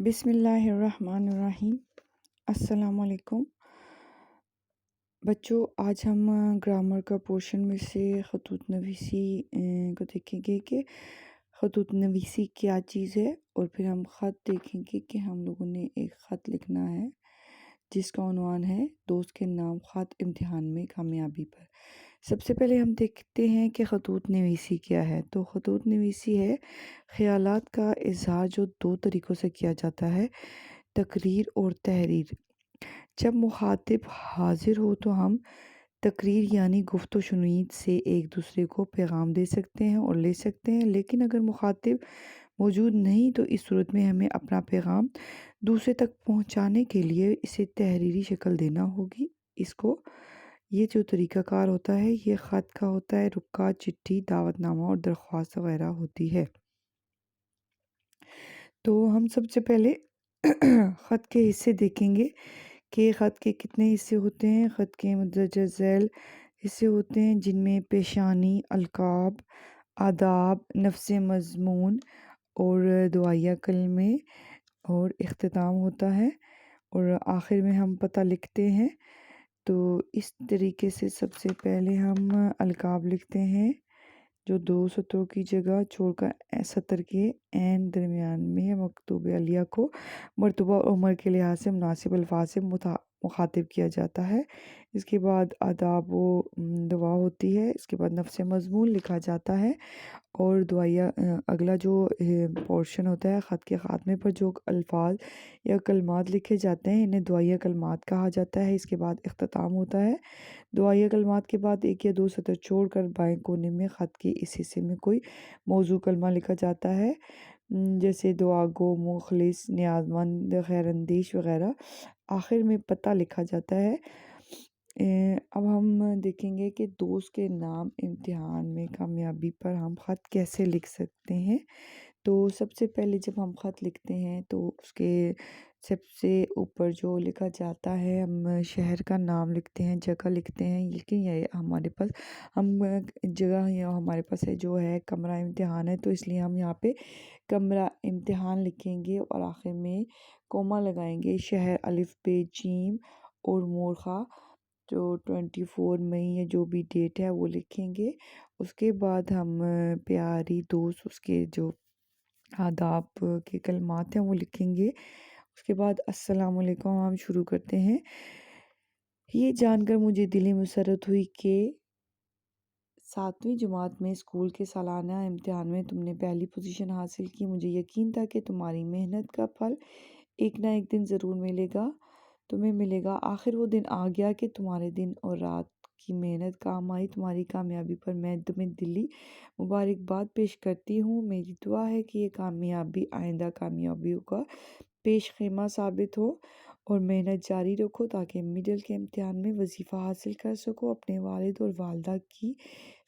بسم اللہ الرحمن الرحیم۔ السلام علیکم بچوں، آج ہم گرامر کا پورشن میں سے خطوط نویسی کو دیکھیں گے کہ خطوط نویسی کیا چیز ہے، اور پھر ہم خط دیکھیں گے کہ ہم لوگوں نے ایک خط لکھنا ہے جس کا عنوان ہے دوست کے نام خط امتحان میں کامیابی پر۔ سب سے پہلے ہم دیکھتے ہیں کہ خطوط نویسی کیا ہے۔ تو خطوط نویسی ہے خیالات کا اظہار جو دو طریقوں سے کیا جاتا ہے، تقریر اور تحریر۔ جب مخاطب حاضر ہو تو ہم تقریر یعنی گفت و شنید سے ایک دوسرے کو پیغام دے سکتے ہیں اور لے سکتے ہیں، لیکن اگر مخاطب موجود نہیں تو اس صورت میں ہمیں اپنا پیغام دوسرے تک پہنچانے کے لیے اسے تحریری شکل دینا ہوگی۔ یہ جو طریقہ کار ہوتا ہے یہ خط کا ہوتا ہے، رکا، چٹھی، دعوت نامہ اور درخواست وغیرہ ہوتی ہے۔ تو ہم سب سے پہلے خط کے حصے دیکھیں گے کہ خط کے کتنے حصے ہوتے ہیں۔ خط کے مندرجہ ذیل حصے ہوتے ہیں جن میں پیشانی، القاب، آداب، نفس مضمون اور دعائیہ کلمے اور اختتام ہوتا ہے، اور آخر میں ہم پتہ لکھتے ہیں۔ تو اس طریقے سے سب سے پہلے ہم القاب لکھتے ہیں جو 2 سطروں کی جگہ چھوڑ کر سطر کے عین درمیان میں مکتوب علیہ کو مرتبہ اور عمر کے لحاظ سے مناسب الفاظ سے مخاطب کیا جاتا ہے۔ اس کے بعد آداب و دعا ہوتی ہے، اس کے بعد نفس مضمون لکھا جاتا ہے، اور دعائیہ اگلا جو پورشن ہوتا ہے خط کے خاتمے پر جو الفاظ یا کلمات لکھے جاتے ہیں انہیں دعائیہ کلمات کہا جاتا ہے۔ اس کے بعد اختتام ہوتا ہے۔ دعائیہ کلمات کے بعد 1 یا 2 سطر چھوڑ کر بائیں کونے میں خط کے اس حصے میں کوئی موضوع کلمہ لکھا جاتا ہے، جیسے دعا گو، مخلص، نیاز مند، خیر اندیش وغیرہ۔ آخر میں پتہ لکھا جاتا ہے۔ اب ہم دیکھیں گے کہ دوست کے نام امتحان میں کامیابی پر ہم خط کیسے لکھ سکتے ہیں۔ تو سب سے پہلے جب ہم خط لکھتے ہیں تو اس کے سب سے اوپر جو لکھا جاتا ہے ہم شہر کا نام لکھتے ہیں، جگہ لکھتے ہیں، لیکن یہ ہمارے پاس جگہ ہمارے پاس ہے جو ہے کمرہ امتحان ہے، تو اس لیے ہم یہاں پہ کمرہ امتحان لکھیں گے اور آخر میں کوما لگائیں گے۔ شہر الف ب جیم اور مورخہ جو 24 مئی یا جو بھی ڈیٹ ہے وہ لکھیں گے۔ اس کے بعد ہم پیاری دوست، اس کے جو آداب کے کلمات ہیں وہ لکھیں گے۔ اس کے بعد السلام علیکم ہم شروع کرتے ہیں۔ یہ جان کر مجھے دلی مسرت ہوئی کہ 7ویں جماعت میں اسکول کے سالانہ امتحان میں تم نے پہلی پوزیشن حاصل کی۔ مجھے یقین تھا کہ تمہاری محنت کا پھل ایک نہ ایک دن ضرور تمہیں ملے گا۔ آخر وہ دن آ گیا کہ تمہارے دن اور رات کی محنت کام آئی۔ تمہاری کامیابی پر میں تمہیں دلی مبارکباد پیش کرتی ہوں۔ میری دعا ہے کہ یہ کامیابی آئندہ کامیابیوں کا پیش خیمہ ثابت ہو، اور محنت جاری رکھو تاکہ مڈل کے امتحان میں وظیفہ حاصل کر سکو۔ اپنے والد اور والدہ کی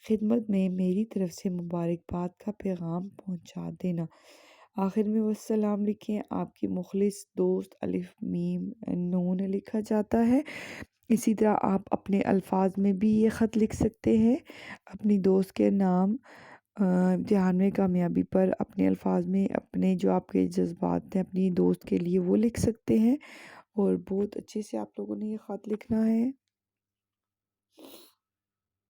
خدمت میں میری طرف سے مبارکباد کا پیغام پہنچا دینا۔ آخر میں والسلام لکھیں۔ آپ کی مخلص دوست الف میم نون لکھا جاتا ہے۔ اسی طرح آپ اپنے الفاظ میں بھی یہ خط لکھ سکتے ہیں۔ اپنی دوست کے نام امتحان میں کامیابی پر اپنے الفاظ میں اپنے جو آپ کے جذبات ہیں اپنی دوست کے لیے وہ لکھ سکتے ہیں، اور بہت اچھے سے آپ لوگوں نے یہ خط لکھنا ہے۔